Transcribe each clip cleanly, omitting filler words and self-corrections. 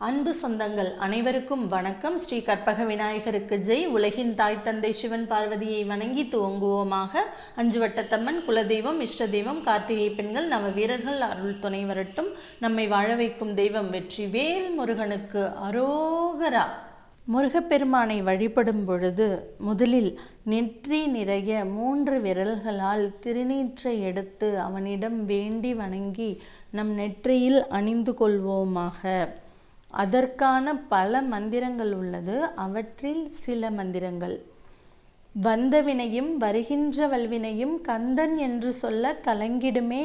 அன்பு சொந்தங்கள் அனைவருக்கும் வணக்கம். ஸ்ரீ கற்பக விநாயகருக்கு ஜெய். உலகின் தாய் தந்தை சிவன் பார்வதியை வணங்கி துவங்குவோமாக. அஞ்சு வட்டத்தம்மன் குலதெய்வம், இஷ்ட தெய்வம், கார்த்திகை பெண்கள், நவ வீரர்கள் அருள் துணை வரட்டும். நம்மை வாழ வைக்கும் தெய்வம் வெற்றி வேல் முருகனுக்கு அரோகரா. முருகப்பெருமானை வழிபடும் பொழுது முதலில் நெற்றி நிறைய 3 விரல்களால் திருநீற்றை எடுத்து அவனிடம் வேண்டி வணங்கி நம் நெற்றியில் அணிந்து கொள்வோமாக. அதற்கான பல மந்திரங்கள் உள்ளது. அவற்றில் சில மந்திரங்கள்: வந்த வினையும் வருகின்ற வல்வினையும் கந்தன் என்று சொல்ல கலங்கிடுமே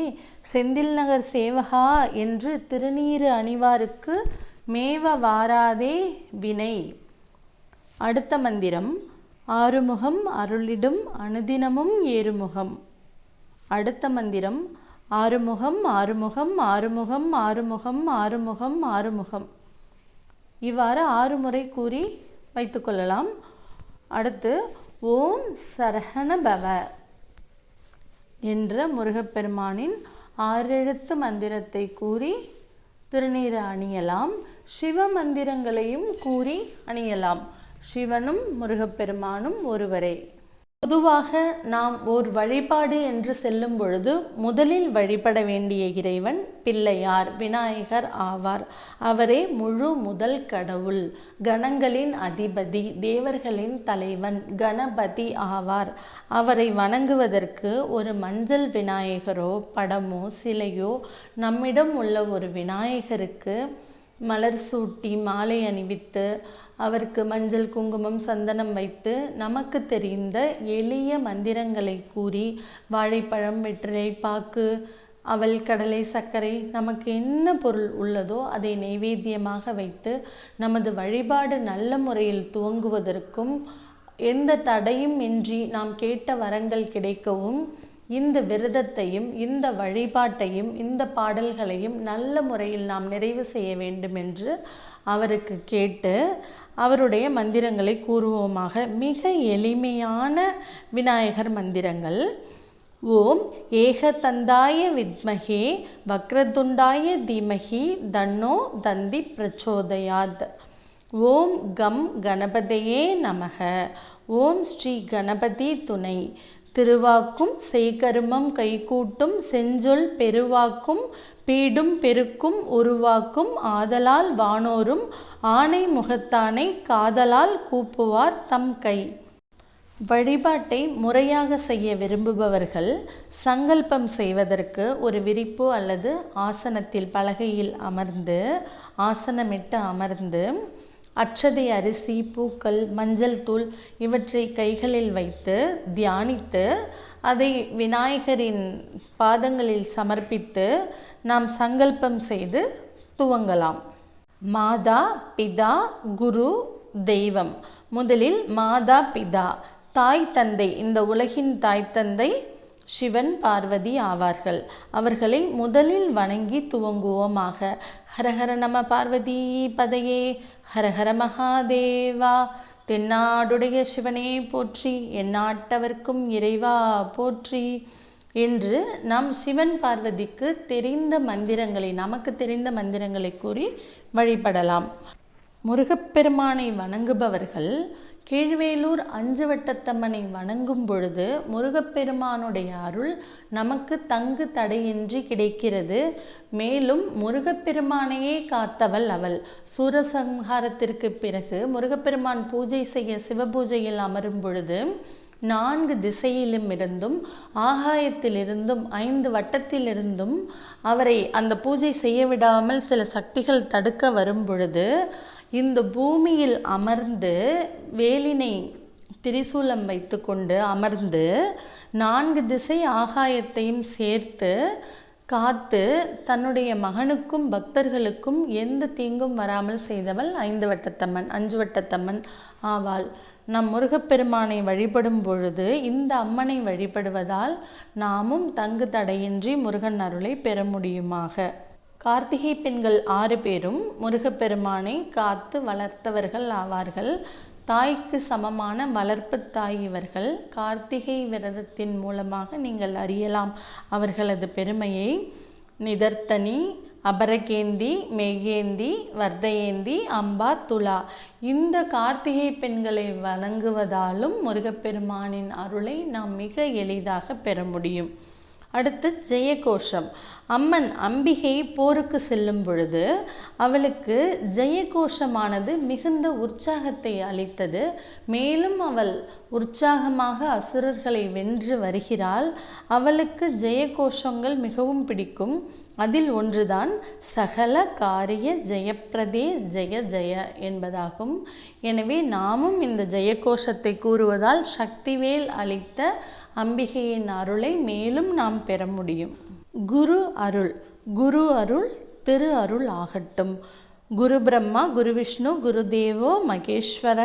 செந்தில் நகர் சேவகா என்று திருநீறு அணிவாருக்கு மேவ வாராதே வினை. அடுத்த மந்திரம்: ஆறுமுகம் அருளிடும் அனுதினமும் ஏறுமுகம். அடுத்த மந்திரம்: ஆறுமுகம் ஆறுமுகம் ஆறுமுகம் ஆறுமுகம் ஆறுமுகம் ஆறுமுகம். இவ்வாறு 6 முறை கூறி வைத்துக்கொள்ளலாம். அடுத்து ஓம் சரஹணபவ என்ற முருகப்பெருமானின் 6 எழுத்து மந்திரத்தை கூறி திருநீறு அணியலாம். சிவ மந்திரங்களையும் கூறி அணியலாம். சிவனும் முருகப்பெருமானும் ஒருவரே. பொதுவாக நாம் ஓர் வழிபாடு என்று செல்லும் பொழுது முதலில் வழிபட வேண்டிய இறைவன் பிள்ளையார் விநாயகர் ஆவார். அவரே முழு முதல் கடவுள், கணங்களின் அதிபதி, தேவர்களின் தலைவன் கணபதி ஆவார். அவரை வணங்குவதற்கு ஒரு மஞ்சள் விநாயகரோ படமோ சிலையோ, நம்மிடம் உள்ள ஒரு விநாயகருக்கு மலர் சூட்டி மாலை அணிவித்து அவருக்கு மஞ்சள் குங்குமம் சந்தனம் வைத்து நமக்கு தெரிந்த எளிய மந்திரங்களை கூறி வாழைப்பழம், வெற்றிலை பாக்கு, அவல், கடலை, சர்க்கரை, நமக்கு என்ன பொருள் உள்ளதோ அதை நைவேத்தியமாக வைத்து நமது வழிபாடு நல்ல முறையில் துவங்குவதற்கும் எந்த தடையும் இன்றி நாம் கேட்ட வரங்கள் கிடைக்கவும் இந்த விரதத்தையும் இந்த வழிபாட்டையும் இந்த பாடல்களையும் நல்ல முறையில் நாம் நிறைவு செய்ய வேண்டும் என்று அவருக்கு கேட்டு அவருடைய மந்திரங்களை கூறுவோமாக. மிக எளிமையான விநாயகர் மந்திரங்கள்: ஓம் ஏகதந்தாய வித்மகே வக்ரதுண்டாய தீமகி தன்னோ தந்தி பிரச்சோதயாத். ஓம் கம் கணபதியே நமக. ஓம் ஸ்ரீ கணபதி துணை. திருவாக்கும் செய்கருமம் கைகூட்டும் செஞ்சொல் பெருவாக்கும் பீடும் பெருக்கும் உருவாக்கும் ஆதலால் வானோரும் ஆணை முகத்தானை காதலால் கூப்புவார் தம் கை. வழிபாட்டை முறையாக செய்ய விரும்புபவர்கள் சங்கல்பம் செய்வதற்கு ஒரு விரிப்பு அல்லது ஆசனத்தில் பலகையில் அமர்ந்து ஆசனமிட்டு அமர்ந்து அட்சதை, அரிசி, பூக்கள், மஞ்சள் தூள் இவற்றை கைகளில் வைத்து தியானித்து அதை விநாயகரின் பாதங்களில் சமர்ப்பித்து நாம் சங்கல்பம் செய்து துவங்கலாம். மாதா பிதா குரு தெய்வம். முதலில் மாதா பிதா தாய் தந்தை, இந்த உலகின் தாய் தந்தை சிவன் பார்வதி ஆவார்கள். அவர்களை முதலில் வணங்கி துவங்குவோமாக. ஹரஹர நம பார்வதி பதையே, ஹரஹர மகாதேவா. தென்னாடுடைய சிவனே போற்றி, எந்நாட்டவர்க்கும் இறைவா போற்றி என்று நாம் சிவன் பார்வதிக்கு தெரிந்த மந்திரங்களை, நமக்கு தெரிந்த மந்திரங்களை கூறி வழிபடலாம். முருகப்பெருமானை வணங்குபவர்கள் கீழ்வேலூர் அஞ்சு வட்டத்தம்மனை வணங்கும் பொழுது முருகப்பெருமானுடைய அருள் நமக்கு தங்கு தடையின்றி கிடைக்கிறது. மேலும் முருகப்பெருமானையே காத்தவள் அவள். சூரசம்ஹாரத்திற்கு பிறகு முருகப்பெருமான் பூஜை செய்ய சிவபூஜையில் அமரும் பொழுது 4 திசையிலும் இருந்தும் ஆகாயத்திலிருந்தும் 5 வட்டத்திலிருந்தும் அவரை அந்த பூஜை செய்ய விடாமல் சில சக்திகள் தடுக்க வரும் பொழுது இந்த பூமியில் அமர்ந்து வேலினை திரிசூலம் வைத்து கொண்டு அமர்ந்து 4 திசை ஆகாயத்தையும் சேர்த்து காத்து தன்னுடைய மகனுக்கும் பக்தர்களுக்கும் எந்த தீங்கும் வராமல் செய்தவள் 5 வட்டத்தம்மன், 5 வட்டத்தம்மன் ஆவாள். நம் முருகப்பெருமானை வழிபடும் பொழுது இந்த அம்மனை வழிபடுவதால் நாமும் தங்கு தடையின்றி முருகன் அருளை பெற முடியுமாக. கார்த்திகை பெண்கள் 6 பேரும் முருகப்பெருமானை காத்து வளர்த்தவர்கள் ஆவார்கள். தாய்க்கு சமமான வளர்ப்பு தாய் இவர்கள். கார்த்திகை விரதத்தின் மூலமாக நீங்கள் அறியலாம் அவர்களது பெருமையை. நிதர்த்தனி, அபரகேந்தி, மெய்யேந்தி, வர்தயேந்தி, அம்பா, துலா. இந்த கார்த்திகை பெண்களை வணங்குவதாலும் முருகப்பெருமானின் அருளை நாம் மிக எளிதாக பெற முடியும். அடுத்து ஜெயகோஷம். அம்மன் அம்பிகை போருக்கு செல்லும் பொழுது அவளுக்கு ஜெயகோஷமானது மிகுந்த உற்சாகத்தை அளித்தது. மேலும் அவள் உற்சாகமாக அசுரர்களை வென்று வருகிறாள். அவளுக்கு ஜெயகோஷங்கள் மிகவும் பிடிக்கும். அதில் ஒன்றுதான் சகல காரிய ஜெயப்பிரதே ஜெய ஜெய என்பதாகும். எனவே நாமும் இந்த ஜெயகோஷத்தை கூறுவதால் சக்திவேல் அளித்த அம்பிகையின் அருளை மேலும் நாம் பெற முடியும். குரு அருள். குரு அருள் திரு அருள் ஆகட்டும். குரு பிரம்மா குரு விஷ்ணு குரு தேவோ மகேஸ்வர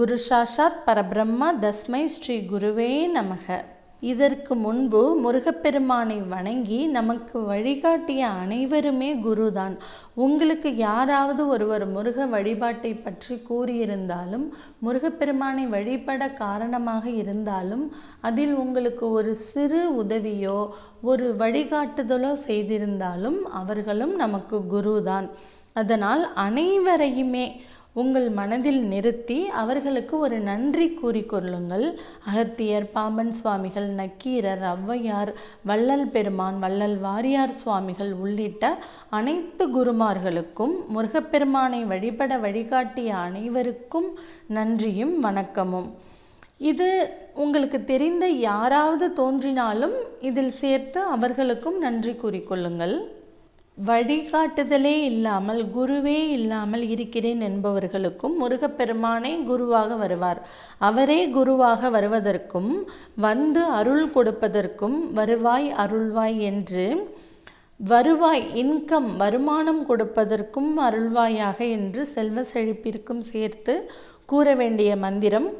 குரு சாஷாத் பரபிரம்மா தஸ்மை ஸ்ரீ குருவே நமக. இதற்கு முன்பு முருகப்பெருமானை வணங்கி நமக்கு வழிகாட்டிய அனைவருமே குருதான். உங்களுக்கு யாராவது ஒருவர் முருக வழிபாட்டை பற்றி கூறியிருந்தாலும், முருகப்பெருமானை வழிபட காரணமாக இருந்தாலும், அதில் உங்களுக்கு ஒரு சிறு உதவியோ ஒரு வழிகாட்டுதலோ செய்திருந்தாலும் அவர்களும் நமக்கு குருதான். அதனால் அனைவரையுமே உங்கள் மனதில் நிறுத்தி அவர்களுக்கு ஒரு நன்றி கூறிக்கொள்ளுங்கள். அகத்தியர், பாம்பன் சுவாமிகள், நக்கீரர், ஔவையார், வள்ளல் பெருமான், வள்ளல் வாரியார் சுவாமிகள் உள்ளிட்ட அனைத்து குருமார்களுக்கும் முருகப்பெருமானை வழிபட வழிகாட்டிய அனைவருக்கும் நன்றியும் வணக்கமும். இது உங்களுக்கு தெரிந்த யாராவது தோன்றினாலும் இதில் சேர்த்து அவர்களுக்கும் நன்றி கூறிக்கொள்ளுங்கள். வழிகாட்டுதலே இல்லாமல் குருவே இல்லாமல் இருக்கிறேன் என்பவர்களுக்கும் முருகப்பெருமானே குருவாக வருவார். அவரே குருவாக வருவதற்கும் வந்து அருள் கொடுப்பதற்கும் வருவாய் அருள்வாய் என்று வருவாய் இன்கம் வருமானம் கொடுப்பதற்கும் அருள்வாயாக என்று செல்வ செழிப்பிற்கும் சேர்த்து கூற வேண்டிய மந்திரம்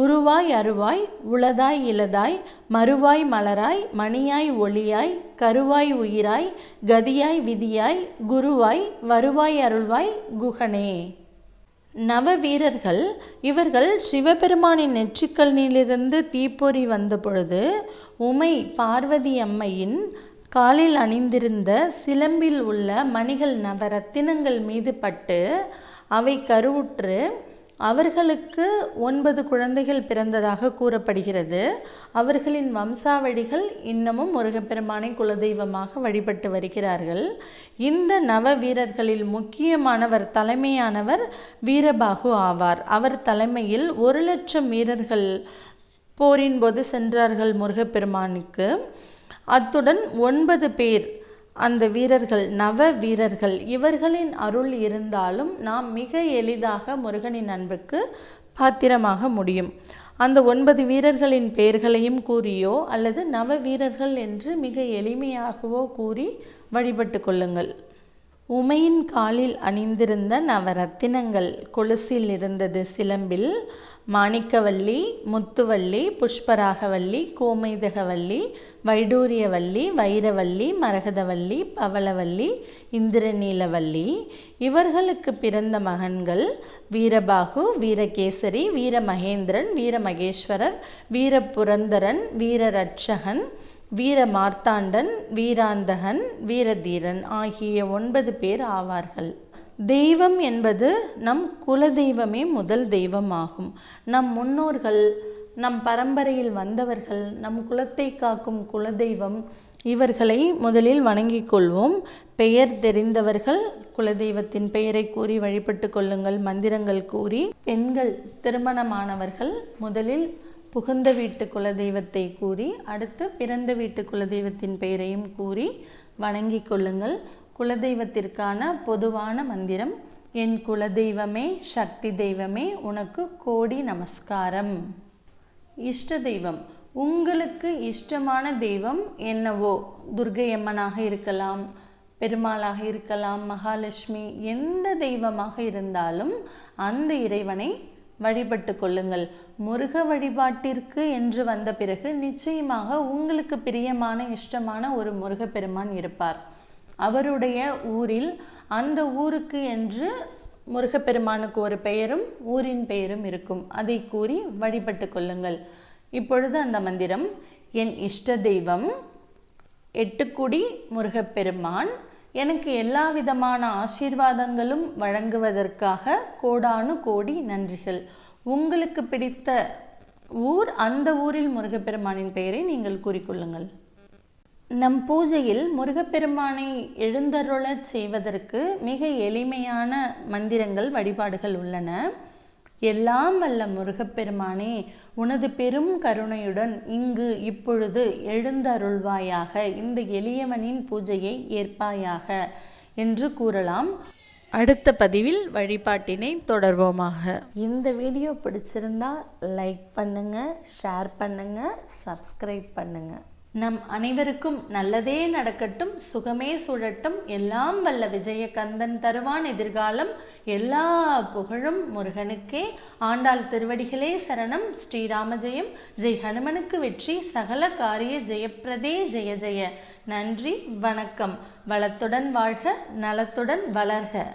உருவாய் அருவாய் உளதாய் இலதாய் மறுவாய் மலராய் மணியாய் ஒளியாய் கருவாய் உயிராய் கதியாய் விதியாய் குருவாய் வருவாய் அருள்வாய் குகனே. நவ வீரர்கள் இவர்கள் சிவபெருமானின் நெற்றிக்கல்லிலிருந்து தீப்பொறி வந்த பொழுது உமை பார்வதி அம்மையின் காலில் அணிந்திருந்த சிலம்பில் உள்ள மணிகள் நவரத்தினங்கள் மீது பட்டு அவை கருவுற்று அவர்களுக்கு 9 குழந்தைகள் பிறந்ததாக கூறப்படுகிறது. அவர்களின் வம்சாவழிகள் இன்னமும் முருகப்பெருமானை குலதெய்வமாக வழிபட்டு வருகிறார்கள். இந்த நவ வீரர்களில் முக்கியமானவர் தலைமையானவர் வீரபாகு ஆவார். அவர் தலைமையில் 1,00,000 வீரர்கள் போரின் போது சென்றார்கள் முருகப்பெருமானுக்கு. அத்துடன் 9 பேர் அந்த வீரர்கள் நவ வீரர்கள். இவர்களின் அருள் இருந்தாலும் நாம் மிக எளிதாக முருகனின் அன்புக்கு பாத்திரமாக முடியும். அந்த 9 வீரர்களின் பெயர்களையும் கூறியோ அல்லது நவ வீரர்கள் என்று மிக எளிமையாகவோ கூறி வழிபட்டு கொள்ளுங்கள். உமையின் காலில் அணிந்திருந்த நவரத்தினங்கள் கொலுசில் இருந்தது சிலம்பில் மாணிக்கவல்லி, முத்துவல்லி, புஷ்பராகவல்லி, கோமைதகவல்லி, வைடூரியவல்லி, வைரவல்லி, மரகதவல்லி, பவளவல்லி, இந்திரநீலவல்லி. இவர்களுக்கு பிறந்த மகன்கள் வீரபாகு, வீரகேசரி, வீரமகேந்திரன், வீரமகேஸ்வரர், வீரபுரந்தரன், வீரரட்சகன், வீரமார்த்தாண்டன், வீராந்தகன், வீரதீரன் ஆகிய 9 பேர் ஆவார்கள். தெய்வம் என்பது நம் குலதெய்வமே முதல் தெய்வமாகும். நம் முன்னோர்கள், நம் பரம்பரையில் வந்தவர்கள், நம் குலத்தை காக்கும் குலதெய்வம், இவர்களை முதலில் வணங்கிக் கொள்வோம். பெயர் தெரிந்தவர்கள் குலதெய்வத்தின் பெயரை கூறி வழிபட்டு கொள்ளுங்கள். மந்திரங்கள் கூறி. பெண்கள் திருமணமானவர்கள் முதலில் புகுந்த வீட்டு குலதெய்வத்தை கூறி அடுத்து பிறந்த வீட்டு குலதெய்வத்தின் பெயரையும் கூறி வணங்கிக் கொள்ளுங்கள். குலதெய்வத்திற்கான பொதுவான மந்திரம் என் குலதெய்வமே சக்தி தெய்வமே உனக்கு கோடி நமஸ்காரம். இஷ்ட தெய்வம். உங்களுக்கு இஷ்டமான தெய்வம் என்னவோ, துர்க்கை அம்மனாக இருக்கலாம், பெருமாளாக இருக்கலாம், மகாலட்சுமி, எந்த தெய்வமாக இருந்தாலும் அந்த இறைவனை வழிபட்டு கொள்ளுங்கள். முருக வழிபாட்டிற்கு என்று வந்த பிறகு நிச்சயமாக உங்களுக்கு பிரியமான இஷ்டமான ஒரு முருகப்பெருமான் இருப்பார். அவருடைய ஊரில் அந்த ஊருக்கு என்று முருகப்பெருமானுக்கு ஒரு பெயரும் ஊரின் பெயரும் இருக்கும். அதை கூறி வழிபட்டு கொள்ளுங்கள். இப்பொழுது அந்த மந்திரம் என் இஷ்ட தெய்வம் எட்டுக்குடி முருகப்பெருமான் எனக்கு எல்லா விதமான ஆசீர்வாதங்களும் வழங்குவதற்காக கோடானு கோடி நன்றிகள். உங்களுக்கு பிடித்த ஊர், அந்த ஊரில் முருகப்பெருமானின் பெயரை நீங்கள் கூறிக்கொள்ளுங்கள். நம் பூஜையில் முருகப்பெருமானை எழுந்தருளச் செய்வதற்கு மிக எளிமையான மந்திரங்கள், வழிபாடுகள் உள்ளன. எல்லாம் வல்ல முருகப்பெருமானே, உனது பெரும் கருணையுடன் இங்கு இப்பொழுது எழுந்தருள்வாயாக, இந்த எளியவனின் பூஜையை ஏற்பாயாக என்று கூறலாம். அடுத்த பதிவில் வழிபாட்டினை தொடர்வோமாக. இந்த வீடியோ பிடிச்சிருந்தா லைக் பண்ணுங்க, ஷேர் பண்ணுங்க, சப்ஸ்கிரைப் பண்ணுங்க. நம் அனைவருக்கும் நல்லதே நடக்கட்டும், சுகமே சுழட்டும். எல்லாம் வல்ல விஜயகந்தன் தருவான் எதிர்காலம். எல்லா புகழும் முருகனுக்கே. ஆண்டாள் திருவடிகளே சரணம். ஸ்ரீராம ஜெயம். ஜெய் ஹனுமனுக்கு வெற்றி. சகல காரிய ஜெயப்பிரதே. ஜெய ஜெய. நன்றி, வணக்கம். வளத்துடன் வாழ்க, நலத்துடன் வளர்க.